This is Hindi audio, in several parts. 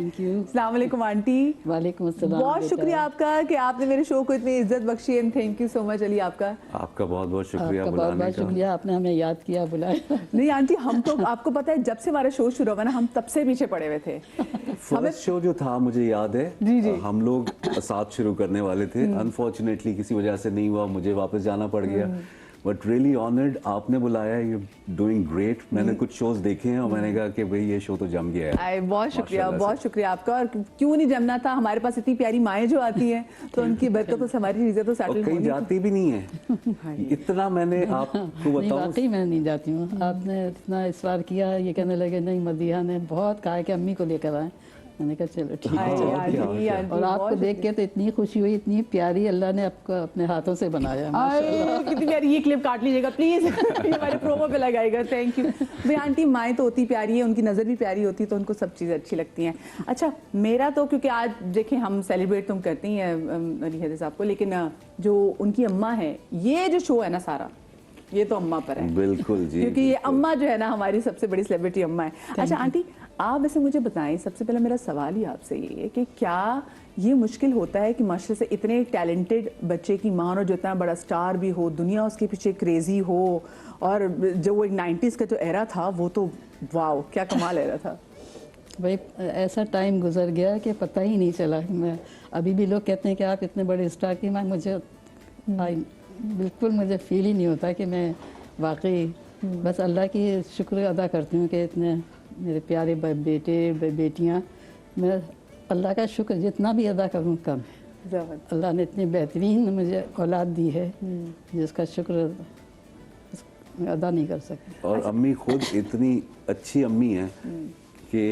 Thank you. अस्सलाम वालेकुम आंटी। वालेकुम अस्सलाम। बहुत शुक्रिया आपका कि आपने मेरे शो को इतनी इज्जत बख्शी and thank you so much Ali आपका। आपका बहुत बहुत शुक्रिया आपका बुलाने बहुत बहुत का। शुक्रिया, आपने हमें याद किया, बुलाया। नहीं आंटी, हम तो आपको पता है जब से हमारा शो शुरू हुआ ना हम तब से पीछे पड़े हुए थे। फर्स्ट शो जो था मुझे याद है, जी। हम लोग साथ शुरू करने वाले थे, अनफॉर्चुनेटली किसी वजह से नहीं हुआ, मुझे वापस जाना पड़ गया। बट रियली ऑनर्ड, आपने बुलाया, यू डूइंग ग्रेट। मैंने कुछ शोज देखे हैं और मैंने कहा कि भाई ये शो तो जम गया है। बहुत शुक्रिया आपका। और क्यों नहीं जमना था, हमारे पास इतनी प्यारी माएँ जो आती हैं तो उनकी बरकतों से हमारी चीजें तो सेटल कहीं जाती भी नहीं है। इतना मैंने आपको बताऊं, वाकई मैं नहीं जाती हूँ। आपने इतना इस्वार किया, ये कहने लगे नहीं मदीहा ने बहुत कहा कि अम्मी को लेकर आए। मैंने कहा चलो ठीक है। और आपको देख के तो इतनी खुशी हुई, इतनी प्यारी, अल्लाह ने आपको अपने हाथों से बनाया। कितनी प्यारी। ये क्लिप काट लीजिएगा प्लीज, ये हमारे प्रोमो पे लगाएगा। थैंक यू भाई। आंटी माएँ तो होती प्यारी है, उनकी नज़र भी प्यारी होती है तो उनको सब चीज़ें अच्छी लगती हैं। अच्छा मेरा तो, क्योंकि आज देखें हम सेलिब्रेट तुम करती हैं अली हैदर साहब को, लेकिन जो उनकी अम्मा है, ये जो शो है ना सारा ये तो अम्मा पर है। बिल्कुल जी, क्योंकि ये अम्मा जो है ना हमारी सबसे बड़ी सेलिब्रिटी अम्मा है। अच्छा आंटी, आप वैसे मुझे बताएं, सबसे पहले मेरा सवाल ही आपसे ये है कि क्या ये मुश्किल होता है कि माशरे से इतने टैलेंटेड बच्चे की माँ और जो इतना बड़ा स्टार भी हो, दुनिया उसके पीछे क्रेजी हो, और जो वो 90s का जो एरा था वो तो वाओ क्या कमाल एरा था। भाई ऐसा टाइम गुजर गया कि पता ही नहीं चला। मैं अभी भी लोग कहते हैं कि आप इतने बड़े स्टार की माँ, मुझे बिल्कुल मुझे फील ही नहीं होता कि मैं वाकई, बस अल्लाह की शुक्र अदा करती हूँ कि इतने मेरे प्यारे बेटे बेटियाँ, मैं अल्लाह का शुक्र जितना भी अदा करूँ कम है। अल्लाह ने इतनी बेहतरीन मुझे औलाद दी है जिसका शुक्र अदा नहीं कर सकती। और अम्मी खुद इतनी अच्छी अम्मी है कि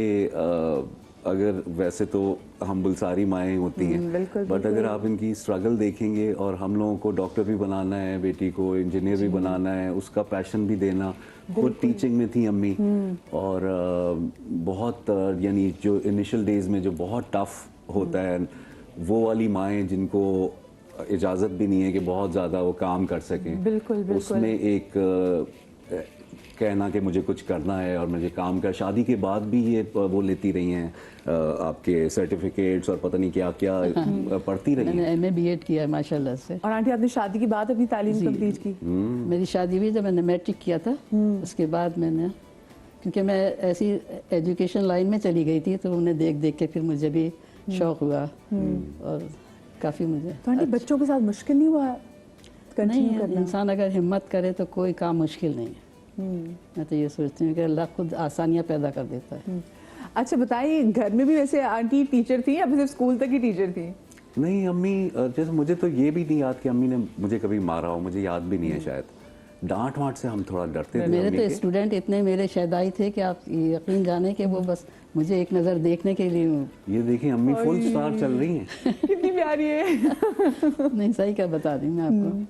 अगर वैसे तो हम बुलसारी माएँ होती हैं, बट अगर आप इनकी स्ट्रगल देखेंगे, और हम लोगों को डॉक्टर भी बनाना है, बेटी को इंजीनियर भी बनाना है, उसका पैशन भी देना, खुद टीचिंग में थी अम्मी। और बहुत यानी जो इनिशियल डेज में जो बहुत टफ होता है, वो वाली माएँ जिनको इजाज़त भी नहीं है कि बहुत ज़्यादा वो काम कर सकें, उसमें एक कहना कि मुझे कुछ करना है और मुझे काम कर, शादी के बाद भी ये वो लेती रही हैं आपके सर्टिफिकेट्स और पता नहीं क्या क्या पढ़ती रही हैं। मैंने एमए बीएड किया है माशाल्लाह से। और आंटी आपने शादी के बाद अपनी तालीम कंप्लीट की? मेरी शादी हुई जब मैंने मैट्रिक किया था, उसके बाद मैंने, क्योंकि मैं ऐसी एजुकेशन लाइन में चली गई थी तो उन्हें देख देख के फिर मुझे भी शौक हुआ और काफ़ी मुझे। तो आंटी बच्चों के साथ मुश्किल नहीं हुआ? नहीं, इंसान अगर हिम्मत करे तो कोई काम मुश्किल नहीं है। मैं तो ये सोचती हूँ कि अल्लाह खुद आसानियाँ पैदा कर देता है। अच्छा बताइए, घर में भी वैसे आंटी टीचर थी या सिर्फ स्कूल तक ही टीचर थी? नहीं अम्मी, जैसे मुझे तो ये भी नहीं याद कि अम्मी ने मुझे कभी मारा हो, मुझे याद भी नहीं है शायद। डांट वाट से हम थोड़ा डरते थे। मेरे तो स्टूडेंट इतने मेरे शहदाई थे कि आप यकीन जाने कि वो बस मुझे एक नज़र देखने के लिए। ये देखिए अम्मी फुल स्टार चल रही हैं। कितनी प्यारी है। नहीं सही क्या बता दी मैं आपको।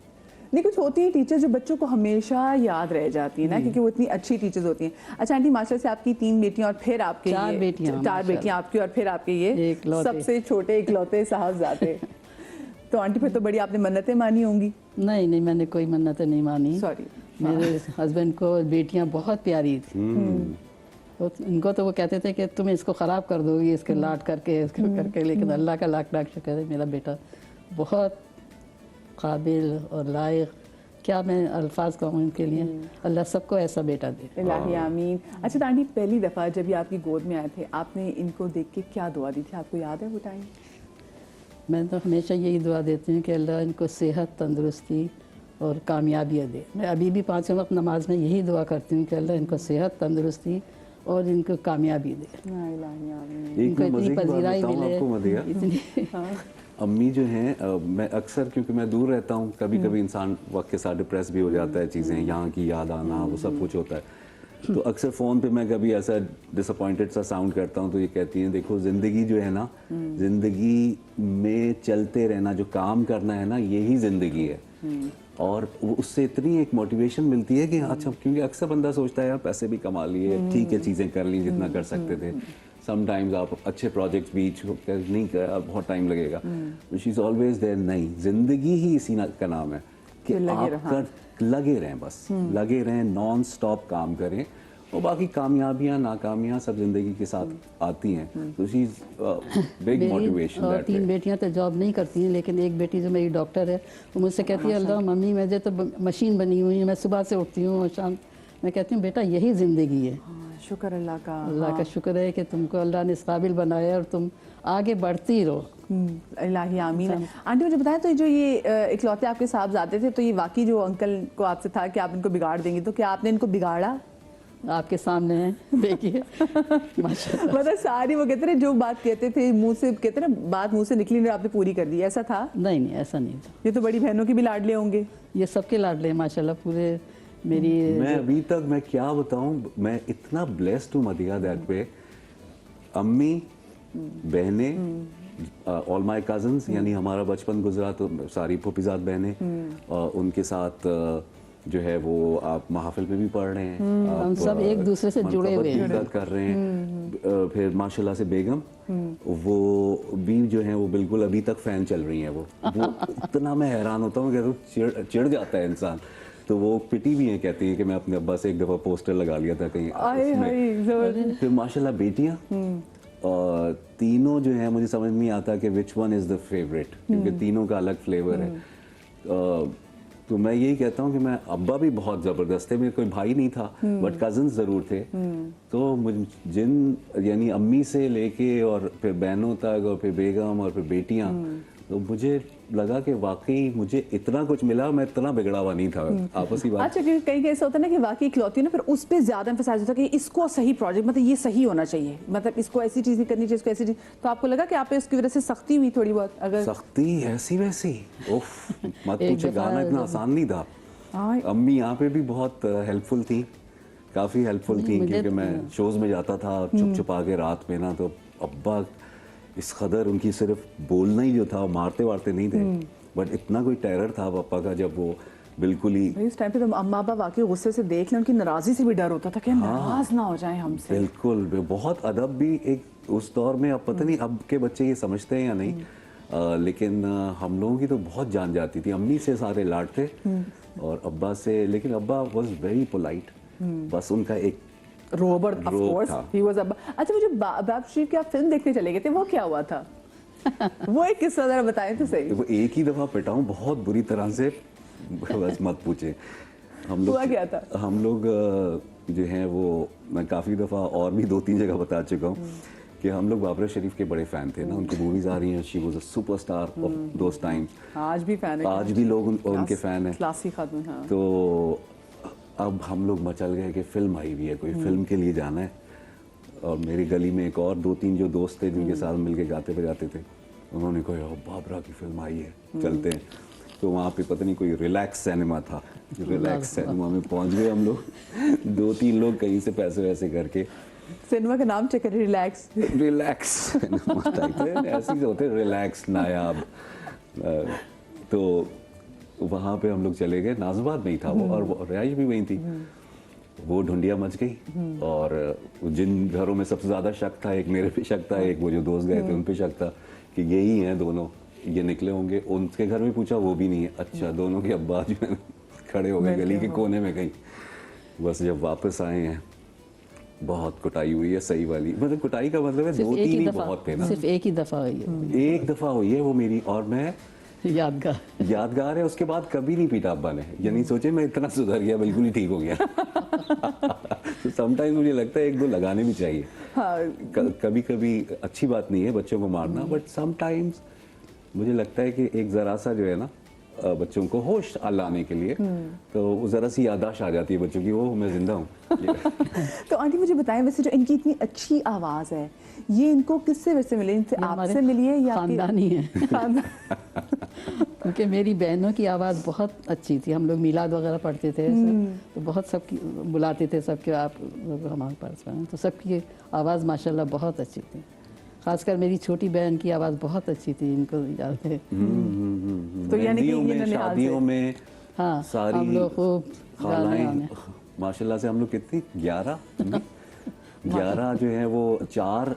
नहीं, कुछ होती है टीचर जो बच्चों को हमेशा याद रह जाती है ना, क्योंकि वो इतनी अच्छी टीचर्स होती हैं। अच्छा आंटी, माशाल्लाह से आपकी 3 बेटियां और फिर आपके 4 बेटियां आपकी और फिर आपके ये सबसे छोटे इकलौते साहबजादे। तो आंटी फिर तो बड़ी आपने मन्नतें मानी होंगी? नहीं नहीं, मैंने कोई मन्नतें नहीं मानी। सॉरी। मेरे हस्बैंड को बेटियां बहुत प्यारी थी। तो इनको तो वो कहते थे कि तुम इसको ख़राब कर दोगी, इसके लाड करके इसको करके, लेकिन अल्लाह का लाख लाख शुक्र है मेरा बेटा बहुत काबिल और लायक, क्या मैं अल्फाज कहूँ इनके लिए। अल्लाह सबको ऐसा बेटा दे। इलाही आमीन। अच्छा आंटी, पहली दफ़ा जब ये आपकी गोद में आए थे, आपने इनको देख के क्या दुआ दी थी? आपको याद है वो टाइम? मैं तो हमेशा यही दुआ देती हूँ कि अल्लाह इनको सेहत, तंदुरुस्ती और कामयाबी दे। मैं अभी भी 5 वक्त नमाज में यही दुआ करती हूँ कि अल्लाह इनको सेहत, तंदुरुस्ती और इनको कामयाबी दे। इनको इतनी पजीराई मिले। अम्मी जो हैं, मैं अक्सर, क्योंकि मैं दूर रहता हूँ, कभी कभी इंसान वक्त के साथ डिप्रेस भी हो जाता है, चीज़ें यहाँ की याद आना, वो सब कुछ होता है। तो अक्सर फ़ोन पे मैं कभी ऐसा डिसअपॉइंटेड सा साउंड करता हूँ तो ये कहती हैं, देखो ज़िंदगी जो है ना, ज़िंदगी में चलते रहना, जो काम करना है ना, यही ज़िंदगी है। और उससे इतनी एक मोटिवेशन मिलती है कि अच्छा, क्योंकि अक्सर बंदा सोचता है यार पैसे भी कमा लिए, ठीक है, चीज़ें कर ली जितना कर सकते थे, समटाइम्स आप अच्छे प्रोजेक्ट्स बीच नहीं कर, बहुत टाइम लगेगा। She is always there. नहीं, ज़िंदगी ही इसी का नाम है कि आप लगे रहें, बस लगे रहें, नॉन स्टॉप काम करें और बाकी कामयाबियां नाकामियां सब जिंदगी के साथ आती हैं, तो शी इज बिग मोटिवेशन और दैट 3 बेटियां तो जॉब नहीं करती हैं, लेकिन एक बेटी जो मेरी डॉक्टर है वो मुझसे कहती है अल्लाह मम्मी मुझे तो मशीन बनी हुई है, मैं सुबह से उठती हूँ और शाम, मैं कहती हूँ बेटा यही ज़िंदगी है। शुक्र अल्लाह का। अल्लाह का शुक्र है कि तुमको अल्लाह ने इस काबिल बनाया और तुम आगे बढ़ती रहो। इलाही आमीन। आंटी मुझे बताएं, तो जो ये इकलौते आपके साहबजादे थे, तो ये वाकई जो अंकल को आपसे था कि आप इनको बिगाड़ देंगी, तो क्या आपने इनको बिगाड़ा? आपके सामने है, देखिए माशाल्लाह। मतलब सारी वो कहते हैं जो बात कहते थे मुंह से, कहते हैं ना बात मुंह से निकली नहीं, आपने पूरी कर दी, ऐसा था? नहीं नहीं ऐसा नहीं था। ये तो बड़ी बहनों के भी लाडले होंगे। ये सबके लाडले हैं माशाल्लाह पूरे। मेरी मैं अभी तक मैं क्या बताऊं, मैं इतना ब्लेस्ड हूँ मदिया दैट पे। अम्मी, बहनें, ऑल माय कजन्स, यानी हमारा बचपन गुजरा तो सारी फूफीजाद बहनें, और उनके साथ जो है वो आप महफिल में भी पढ़ रहे हैं, हम सब एक दूसरे से जुड़े हुए हैं, कर रहे हैं। फिर माशाल्लाह से बेगम, वो भी जो है वो बिल्कुल अभी तक फैन चल रही हैं। वो इतना मैं हैरान होता हूँ कि चिढ़ जाता है इंसान। तो वो पिटी भी हैं, कहती है कि मैं अपने अब्बा से एक दफ़ा पोस्टर लगा लिया था कहीं उसमें। फिर माशाल्लाह बेटियाँ, और तीनों जो है मुझे समझ नहीं आता कि which one is the favourite, क्योंकि तीनों का अलग फ्लेवर है। तो मैं यही कहता हूँ कि मैं, अब्बा भी बहुत ज़बरदस्त थे, मेरे कोई भाई नहीं था बट कज़न्स ज़रूर थे। तो मुझे यानी अम्मी से लेके और फिर बहनों तक और फिर बेगम और फिर बेटियाँ, तो मुझे लगा कि वाकई मुझे इतना कुछ मिला, मैं इतना बिगड़ा हुआ नहीं था। आपस की बात। अच्छा, क्योंकि कहीं ऐसा होता है ना कि वाकई इकलौती ना, फिर उस पर ज्यादा एम्फसाइज होता है कि इसको सही प्रोजेक्ट, मतलब ये सही होना चाहिए, मतलब इसको ऐसी चीज करनी चाहिए, इसको ऐसी चीज। तो आपको लगा कि आप पे उसकी वजह से सख्ती हुई थोड़ी बहुत? अगर सख्ती ऐसी वैसी, उफ मत पूछे, गाना इतना आसान नहीं था। अम्मी यहाँ पे भी बहुत हेल्पफुल थी, काफ़ी हेल्पफुल थी, क्योंकि मैं शोज़ में जाता था छुप छुपा के रात में ना, तो अब्बा इस कदर, उनकी सिर्फ बोलना ही जो था, मारते वारते नहीं थे, बट इतना कोई टेरर था पापा का, जब वो बिल्कुल ही इस टाइम पे तो अम्मा अब्बा वाकई गुस्से से देख लें, उनकी नाराज़ी से भी डर होता था कि नाराज़ ना हो जाए हमसे। बिल्कुल, बहुत अदब भी एक उस दौर में, अब पता नहीं अब के बच्चे ये समझते हैं या नहीं, लेकिन हम लोगों की तो बहुत जान जाती थी। अम्मी से सारे लाड थे और अब्बा से, लेकिन अब्बा वॉज वेरी पोलाइट, बस उनका एक Rober, of course he was अब्बा। अच्छा, मुझे बाब शरीफ की आप फिल्म देखने चले गए थे, वो क्या हुआ था? वो एक किस्सा जरा बताएं तो सही। वो एक ही दफ़ा पिटा हूँ बहुत बुरी तरह से, बस मत पूछे। हम लोग, हुआ क्या था? हम लोग जो हैं वो, मैं काफ़ी दफ़ा और भी 2-3 जगह बता चुका हूँ कि हम लोग बाबरा शरीफ के बड़े फ़ैन थे ना, उनकी मूवीज़ आ रही हैं, she was a superstar of those times. आज भी फ़ैन है, आज भी लोग उनके फ़ैन हैं, क्लासी खातून। हाँ। तो अब हम लोग मचल गए कि फ़िल्म आई हुई है, कोई फ़िल्म के लिए जाना है। और मेरी गली में एक और 2-3 जो दोस्त थे जिनके साथ मिलके गाते बजाते थे, उन्होंने कहा बाबरा की फिल्म आई है, चलते हैं। तो वहाँ पे पता नहीं कोई रिलैक्स सिनेमा था, रिलैक्स सिनेमा में पहुँच गए हम लोग, 2-3 लोग कहीं से पैसे वैसे करके। सिनेमा का नाम चेक करें, रिलैक्स सिनेमा टाइप है, ऐसे ही होते, रिलैक्स नायाब। तो वहाँ पे हम लोग चले गए, नाज़िबाद में ही था वो, और रिहाइश भी वहीं थी। वो ढूंढिया मच गई, और जिन घरों में सबसे ज़्यादा शक था, एक मेरे पे शक था, एक वो जो दोस्त गए थे उन पे शक था कि यही हैं दोनों, ये निकले होंगे। उनके घर में पूछा, वो भी नहीं है। अच्छा, दोनों के अब्बा जो है खड़े हो गए गली के कोने में कहीं। बस जब वापस आए हैं, बहुत कुटाई हुई है, सही वाली, मतलब कुटाई का मतलब है 2-3 ही बहुत थे ना, सिर्फ एक ही दफ़ा हुई है, एक दफ़ा हुई है वो मेरी, और मैं यादगार है। उसके बाद कभी नहीं पीटा अब्बा ने, यानी सोचे मैं इतना सुधर गया, बिल्कुल ही ठीक हो गया। तो समटाइम मुझे लगता है 1-2 लगाने भी चाहिए। कभी कभी अच्छी बात नहीं है बच्चों को मारना, बट समटाइम्स मुझे लगता है कि एक ज़रा सा जो है ना, बच्चों को होश लाने के लिए, तो ज़रा सी याददाश्त आ जाती है बच्चों की, वो मैं जिंदा हूँ। तो आंटी मुझे बताएं, वैसे जो इनकी इतनी अच्छी आवाज़ है, ये इनको किससे वैसे मिली? इनसे आपसे मिली है या खानदानी है? क्योंकि मेरी बहनों की आवाज़ बहुत अच्छी थी, हम लोग मिलाद वगैरह पढ़ते थे तो बहुत सबकी बुलाते थे, सबके आप हमारे पास, तो सबकी आवाज़ माशाल्लाह बहुत अच्छी थी। खासकर मेरी छोटी बहन की आवाज़ बहुत अच्छी थी, इनको याद है। तो यानी कि शादियों में, हाँ, सारी हम लोग खूब खालाएं माशाल्लाह से, हम लोग कितनी 11 जो है वो 4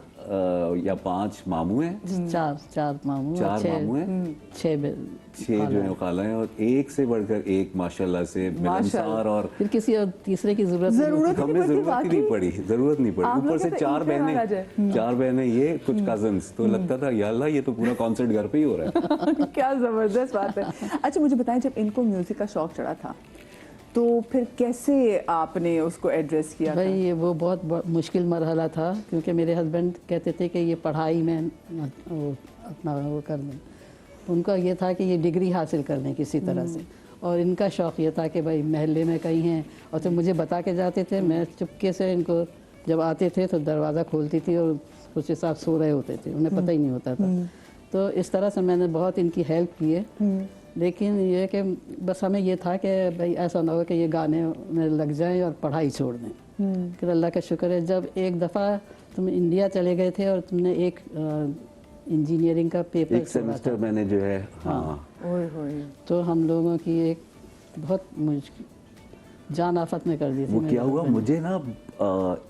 या 5 मामू हैं, चार मामू, 4 मामू हैं, 6 जो है वो खाला हैं, और एक से बढ़कर एक माशाल्लाह से मिलनसार। और फिर किसी और तीसरे की जरूरत हमें जरूरत ही नहीं पड़ी, जरूरत नहीं पड़ी। ऊपर से 4 बहनें, ये कुछ कजन्स, तो लगता था या अल्लाह ये तो पूरा कॉन्सर्ट घर पे ही हो रहा है। क्या जबरदस्त बात है। अच्छा मुझे बताएं, जब इनको म्यूजिक का शौक चढ़ा था तो फिर कैसे आपने उसको एड्रेस किया? भाई वो बहुत मुश्किल मरहला था, क्योंकि मेरे हस्बैंड कहते थे कि ये पढ़ाई में अपना वो कर लें, उनका ये था कि ये डिग्री हासिल कर लें किसी तरह से, और इनका शौक़ ये था कि भाई महल्ले में कहीं हैं, और तो मुझे बता के जाते थे, मैं चुपके से इनको जब आते थे तो दरवाज़ा खोलती थी और कुछ हिसाब सो रहे होते थे, उन्हें पता ही नहीं होता था। तो इस तरह से मैंने बहुत इनकी हेल्प की है, लेकिन ये कि बस हमें ये था कि भाई ऐसा ना हो कि ये गाने में लग जाएं और पढ़ाई छोड़ दें। फिर अल्लाह का शुक्र है, जब एक दफ़ा तुम इंडिया चले गए थे और तुमने एक इंजीनियरिंग का पेपर, एक सेमेस्टर मैंने जो है, हाँ, तो हम लोगों की एक बहुत जान आफत में कर दी थी। वो क्या हुआ मुझे ना,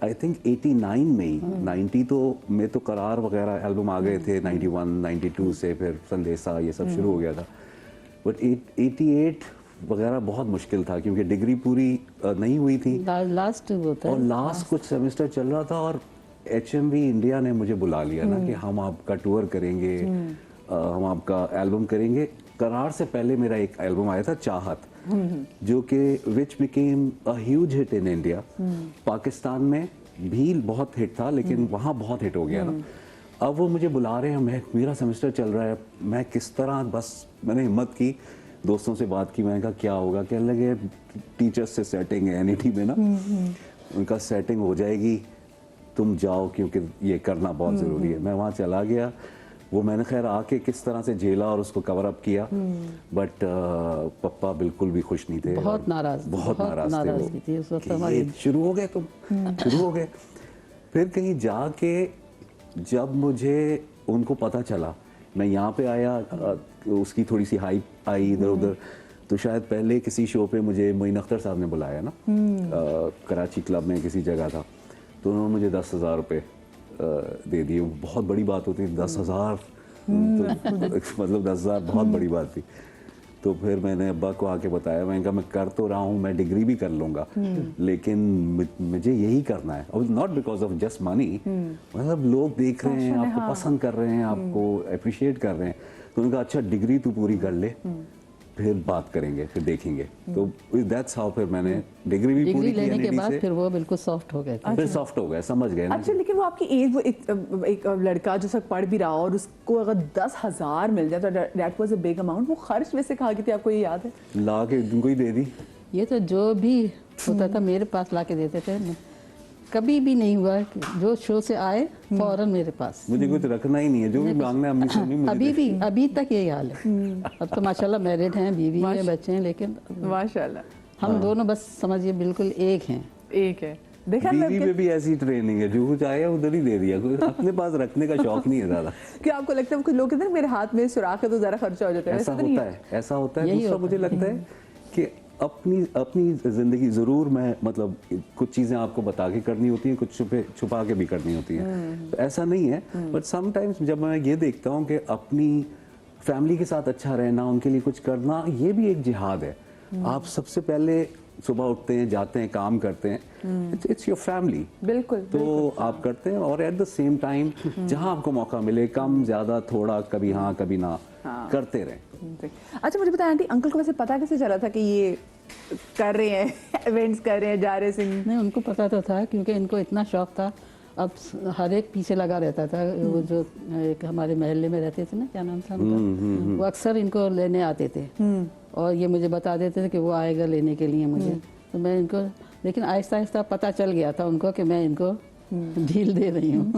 आई थिंक 89 में ही, 90 तो में तो करार वगैरह एल्बम आ गए थे, 91 92 से फिर संदेशा ये सब शुरू हो गया था, बट 88 वगैरह बहुत मुश्किल था, क्योंकि डिग्री पूरी नहीं हुई थी, लास्ट होता है, और लास्ट कुछ सेमेस्टर चल रहा था, और HMV इंडिया ने मुझे बुला लिया ना कि हम आपका टूर करेंगे, हम आपका एल्बम करेंगे। करार से पहले मेरा एक एल्बम आया था चाहत, जो कि which became a huge hit in India. Pakistan में भी बहुत हिट था, लेकिन वहाँ बहुत हिट हो गया ना। अब वो मुझे बुला रहे हैं, मेरा सेमेस्टर चल रहा है, मैं किस तरह, बस मैंने हिम्मत की, दोस्तों से बात की, मैंने कहा क्या होगा, कहने लगे टीचर्स से सेटिंग है NET में ना, उनका सेटिंग हो जाएगी, तुम जाओ, क्योंकि ये करना बहुत ज़रूरी है। मैं वहाँ चला गया, वो मैंने खैर आके किस तरह से झेला और उसको कवर अप किया, बट पप्पा बिल्कुल भी खुश नहीं थे, बहुत नाराज थे वो, शुरू हो गए तुम, शुरू हो गए। फिर कहीं जाके जब मुझे उनको पता चला, मैं यहाँ पे आया, उसकी थोड़ी सी हाइप आई इधर उधर, तो शायद पहले किसी शो पे मुझे मोइन अख्तर साहब ने बुलाया ना, कराची क्लब में किसी जगह था, तो उन्होंने मुझे 10,000 रुपये दे दिए। बहुत बड़ी बात होती है 10,000, तो मतलब 10,000 बहुत बड़ी बात थी। तो फिर मैंने अब्बा को आके बताया, मैंने कहा मैं कर तो रहा हूँ, मैं डिग्री भी कर लूँगा, लेकिन मुझे यही करना है, और not because of just money, मतलब लोग देख रहे हैं आपको, पसंद कर रहे हैं आपको, अप्रिशिएट कर रहे हैं। तो उनका अच्छा डिग्री तू पूरी कर ले, फिर बात करेंगे, फिर देखेंगे। तो दैट्स हाउ फिर मैंने डिग्री भी पूरी की लेने के बाद से, फिर वो बिल्कुल सॉफ्ट हो गए थे। फिर सॉफ्ट हो गए, समझ गए ना। अच्छा, लेकिन वो आपकी एज, वो एक लड़का जो सब पढ़ भी रहा और उसको अगर 10,000 मिल जाए तो that was a big amount. वो खर्च वैसे कहाँ की थी, आपको ये याद है? ला के उनको ही दे दी। ये तो जो भी होता था मेरे पास ला के देते थे, कभी भी नहीं हुआ कि जो शो से आए फौरन मेरे पास। मुझे कुछ रखना ही नहीं है, जो भी मांगना है अम्मी से नहीं, अभी भी, अभी तक यही हाल है। अब तो माशाल्लाह मैरिड हैं, बीवी है, बच्चे हैं, लेकिन माशाल्लाह हम दोनों बस समझिए बिल्कुल एक हैं। एक है। देखा, बीवी में भी ऐसी ट्रेनिंग है, जो कुछ आया उधर ही दे दिया, कोई अपने पास रखने का शौक नहीं है ज़्यादा। क्या आपको लगता है कुछ लोग कहते हैं मेरे हाथ में सुराख है तो ज़रा खर्चा हो जाता है? ऐसा होता है, ऐसा होता है। दूसरा मुझे लगता है कि अपनी ज़िंदगी ज़रूर, मैं मतलब कुछ चीज़ें आपको बता के करनी होती हैं, कुछ छुपा के भी करनी होती हैं, तो ऐसा नहीं है। बट समटाइम्स जब मैं ये देखता हूँ कि अपनी फैमिली के साथ अच्छा रहना, उनके लिए कुछ करना, ये भी एक जिहाद है। आप सबसे पहले सुबह उठते हैं, जाते हैं, काम करते हैं, इट्स योर फैमिली, बिल्कुल, तो बिल्कुल। आप करते हैं, और एट द सेम टाइम जहाँ आपको मौका मिले, कम ज़्यादा थोड़ा, कभी हाँ कभी ना, करते रहें। अच्छा मुझे बताएं आंटी, अंकल को वैसे पता कैसे चला था कि ये कर रहे हैं, इवेंट्स कर रहे हैं, जा रहे सिंह? नहीं, उनको पता तो था, क्योंकि इनको इतना शौक था। अब हर एक पीछे लगा रहता था। वो जो एक हमारे महल्ले में रहते थे ना, क्या नाम था उनका, वो अक्सर इनको लेने आते थे, और ये मुझे बता देते थे कि वो आएगा लेने के लिए मुझे। तो मैं इनको, लेकिन आहिस्ता आहिस्ता पता चल गया था उनको कि मैं इनको डील दे रही हूँ।